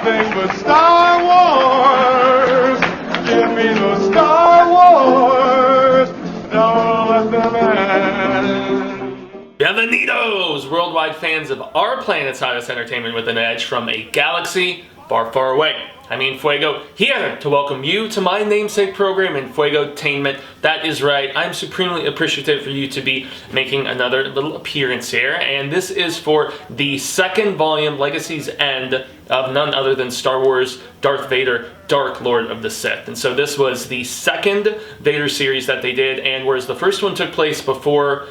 anything but Star Wars. Give me the Star Wars. Don't let them end. Bienvenidos, worldwide fans of our planet's hottest entertainment with an edge from a galaxy far, far away. I'm Enfuego, here to welcome you to my namesake program, Enfuegotainment. That is right, I'm supremely appreciative for you to be making another little appearance here, and this is for the second volume, Legacy's End, of none other than Star Wars Darth Vader, Dark Lord of the Sith. And so this was the second Vader series that they did, and whereas the first one took place before,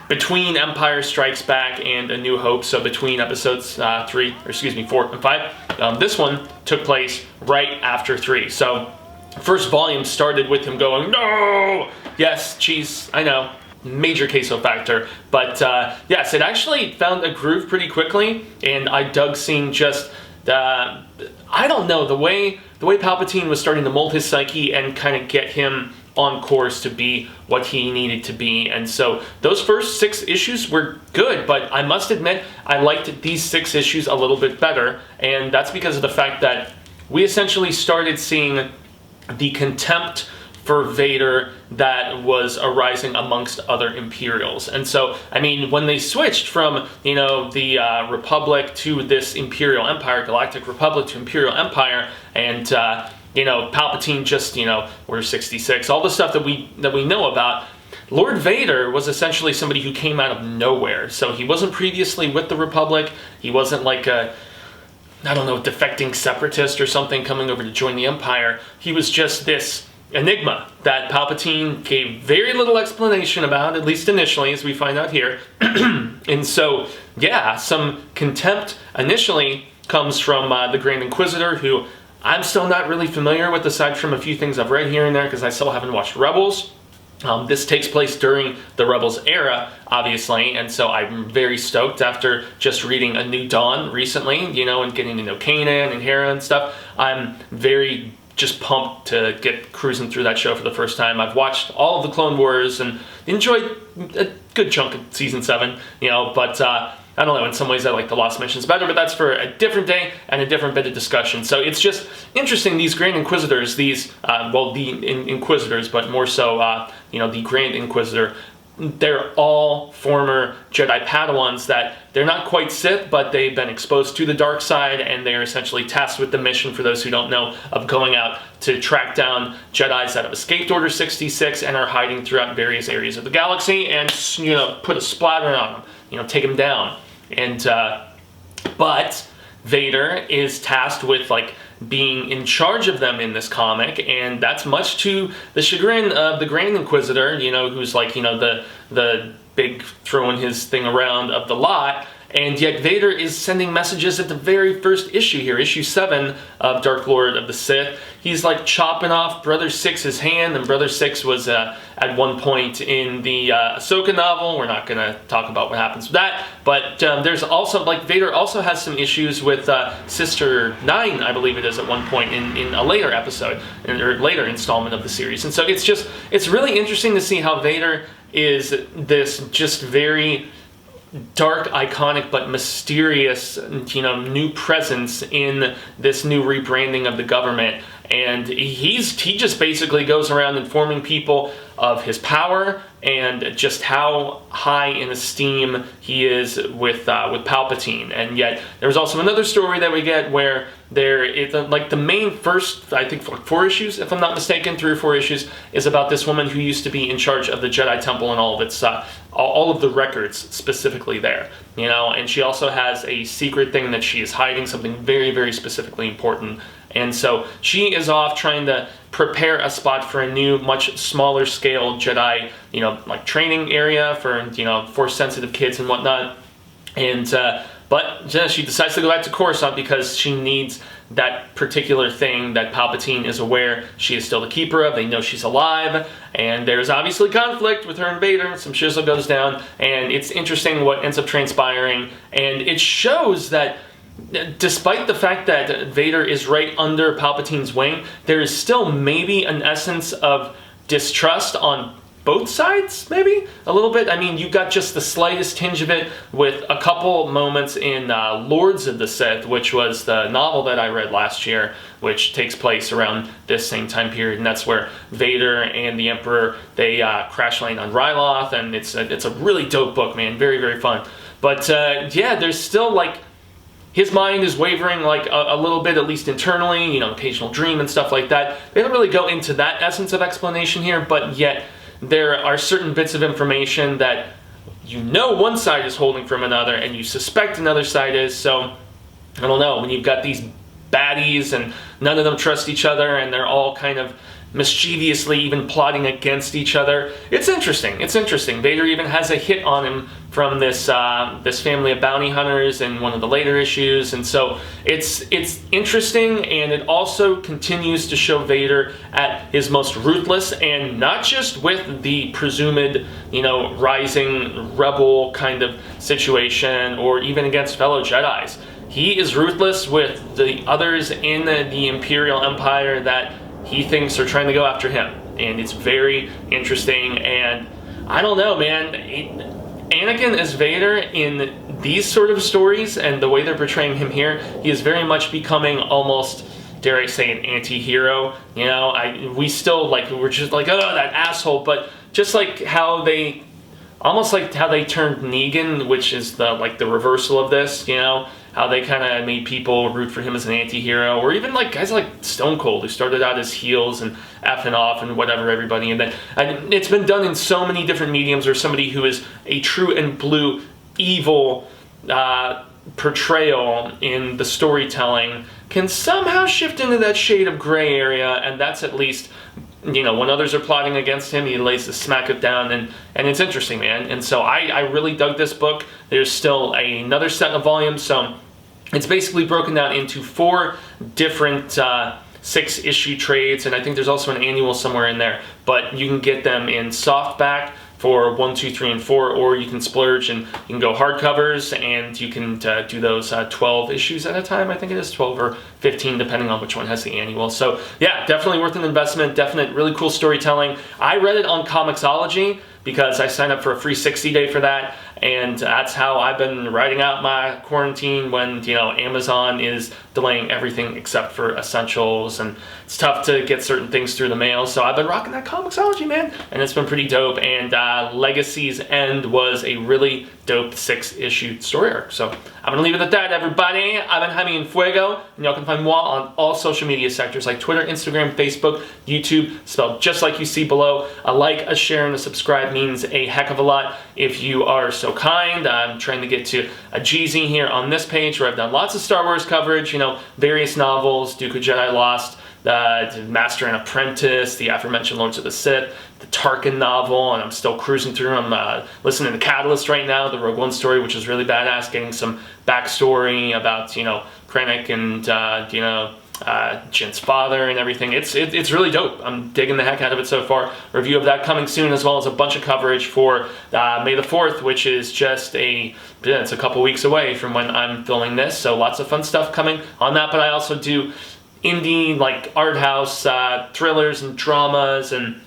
between Empire Strikes Back and A New Hope, so between episodes 4 and 5. This one took place right after 3. So, first volume started with him going, "No!" Yes, geez, I know, major queso factor. But yes, it actually found a groove pretty quickly, and I dug seeing just, I don't know, the way Palpatine was starting to mold his psyche and kind of get him on course to be what he needed to be. And so those first 6 issues were good, but I must admit I liked these 6 issues a little bit better, and that's because of the fact that we essentially started seeing the contempt for Vader that was arising amongst other Imperials. And so, I mean, when they switched from, the Republic to this Imperial Empire, Galactic Republic to Imperial Empire, and Palpatine just, Order 66, all the stuff that we know about. Lord Vader was essentially somebody who came out of nowhere. So he wasn't previously with the Republic. He wasn't like a, defecting separatist or something coming over to join the Empire. He was just this enigma that Palpatine gave very little explanation about, at least initially, as we find out here. And so, yeah, some contempt initially comes from the Grand Inquisitor, who I'm still not really familiar with, aside from a few things I've read here and there, because I still haven't watched Rebels. This takes place during the Rebels era, obviously, and so I'm very stoked after just reading A New Dawn recently, and getting to know Kanan and Hera and stuff. I'm very just pumped to get cruising through that show for the first time. I've watched all of the Clone Wars and enjoyed a good chunk of Season 7, but I don't know, in some ways I like the Lost Missions better, but that's for a different day and a different bit of discussion. So it's just interesting, these Grand Inquisitors, the Inquisitors, but more so, the Grand Inquisitor, they're all former Jedi Padawans that they're not quite Sith, but they've been exposed to the dark side, and they're essentially tasked with the mission, for those who don't know, of going out to track down Jedis that have escaped Order 66 and are hiding throughout various areas of the galaxy, and, put a splatter on them, take them down. And, but Vader is tasked with, being in charge of them in this comic, and that's much to the chagrin of the Grand Inquisitor, who's the big throwing his thing around of the lot. And yet Vader is sending messages at the very first issue here, issue 7 of Dark Lord of the Sith. He's chopping off Brother Six's hand, and Brother Six was at one point in the Ahsoka novel. We're not going to talk about what happens with that, but there's also, Vader also has some issues with Sister 9, I believe it is, at one point in a later episode, or later installment of the series. And so it's really interesting to see how Vader is this just very dark, iconic, but mysterious, new presence in this new rebranding of the government. And he just basically goes around informing people of his power and just how high in esteem he is with Palpatine. And yet there's also another story that we get where the main first, I think, 4 issues, if I'm not mistaken, 3 or 4 issues, is about this woman who used to be in charge of the Jedi Temple and all of its all of the records specifically there, and she also has a secret thing that she is hiding, something very, very specifically important. And so she is off trying to prepare a spot for a new, much smaller scale Jedi, training area for, Force-sensitive kids and whatnot. And, but she decides to go back to Coruscant because she needs that particular thing that Palpatine is aware she is still the keeper of. They know she's alive, and there's obviously conflict with her and Vader. Some shizzle goes down, and it's interesting what ends up transpiring. And it shows that despite the fact that Vader is right under Palpatine's wing, there is still maybe an essence of distrust on both sides, maybe a little bit. I mean, you got just the slightest tinge of it with a couple moments in Lords of the Sith, which was the novel that I read last year, which takes place around this same time period, and that's where Vader and the Emperor, they crash land on Ryloth, and it's a really dope book, man. Very, very fun. But yeah, there's still like, his mind is wavering like a little bit, at least internally, you know, occasional dream and stuff like that. They don't really go into that essence of explanation here, but yet there are certain bits of information that you know one side is holding from another, and you suspect another side is. So, I don't know, when you've got these baddies and none of them trust each other, and they're all kind of mischievously even plotting against each other. It's interesting. It's interesting. Vader even has a hit on him from this family of bounty hunters in one of the later issues, and so it's interesting, and it also continues to show Vader at his most ruthless, and not just with the presumed, you know, rising rebel kind of situation, or even against fellow Jedis. He is ruthless with the others in the Imperial Empire that he thinks are trying to go after him, and it's very interesting. And I don't know, man, Anakin as Vader in these sort of stories and the way they're portraying him here, he is very much becoming almost, dare I say, an anti-hero. You know, we still, like, we're just like, oh, that asshole, but just like how they, almost like how they turned Negan, which is the reversal of this, you know, how they kind of made people root for him as an anti-hero, or even like guys like Stone Cold, who started out as heels and effing off and whatever everybody, and then it's been done in so many different mediums, where somebody who is a true and blue evil portrayal in the storytelling can somehow shift into that shade of gray area, and that's at least, you know, when others are plotting against him, he lays the smack it down, and it's interesting, man. And so I really dug this book. There's still another set of volumes, so it's basically broken down into 4 different 6-issue trades, and I think there's also an annual somewhere in there, but you can get them in softback for 1, 2, 3, and 4, or you can splurge and you can go hardcovers, and you can do those 12 issues at a time. I think it is 12 or 15, depending on which one has the annual. So yeah, definitely worth an investment. Definite, really cool storytelling. I read it on Comixology because I signed up for a free 60-day for that, and that's how I've been writing out my quarantine when, you know, Amazon is delaying everything except for essentials, and it's tough to get certain things through the mail. So I've been rocking that Comixology, man, and it's been pretty dope. And Legacy's End was a really dope 6-issue story arc. So I'm gonna leave it at that, everybody. I've been Jaime En Fuego, and y'all can find me on all social media sectors like Twitter, Instagram, Facebook, YouTube, spelled just like you see below. A like, a share, and a subscribe means a heck of a lot if you are so kind. I'm trying to get to a GZ here on this page, where I've done lots of Star Wars coverage, you know, various novels, Duke of Jedi Lost, Master and Apprentice, the aforementioned Lords of the Sith, the Tarkin novel, and I'm still cruising through. I'm listening to Catalyst right now, the Rogue One story, which is really badass, getting some backstory about, you know, Krennic and, you know, Jin's father and everything. It's really dope. I'm digging the heck out of it so far. Review of that coming soon, as well as a bunch of coverage for May the 4th, which is just it's a couple weeks away from when I'm filming this, so lots of fun stuff coming on that. But I also do indie, like, art house thrillers and dramas, and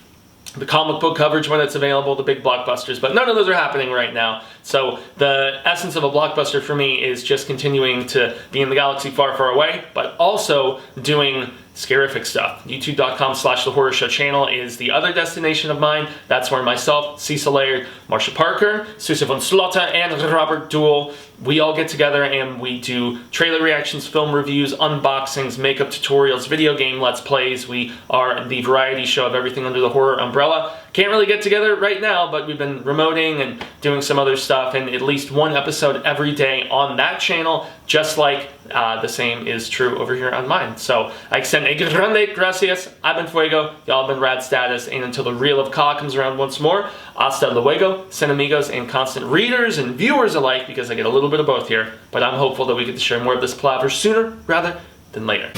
the comic book coverage when it's available, the big blockbusters, but none of those are happening right now. So the essence of a blockbuster for me is just continuing to be in the galaxy far, far away, but also doing scarific stuff. YouTube.com/The Horror Show channel is the other destination of mine. That's where myself, Cecil Laird, Marsha Parker, Susa von Slotta, and Robert Duell, we all get together and we do trailer reactions, film reviews, unboxings, makeup tutorials, video game let's plays. We are the variety show of everything under the horror umbrella. Can't really get together right now, but we've been remoting and doing some other stuff, and at least one episode every day on that channel, just like the same is true over here on mine. So I extend a grande gracias. I've been Fuego. Y'all have been rad status, and until the reel of Ka comes around once more, hasta luego, Cinemigos, and constant readers and viewers alike, because I get a little bit of both here, but I'm hopeful that we get to share more of this palaver sooner rather than later.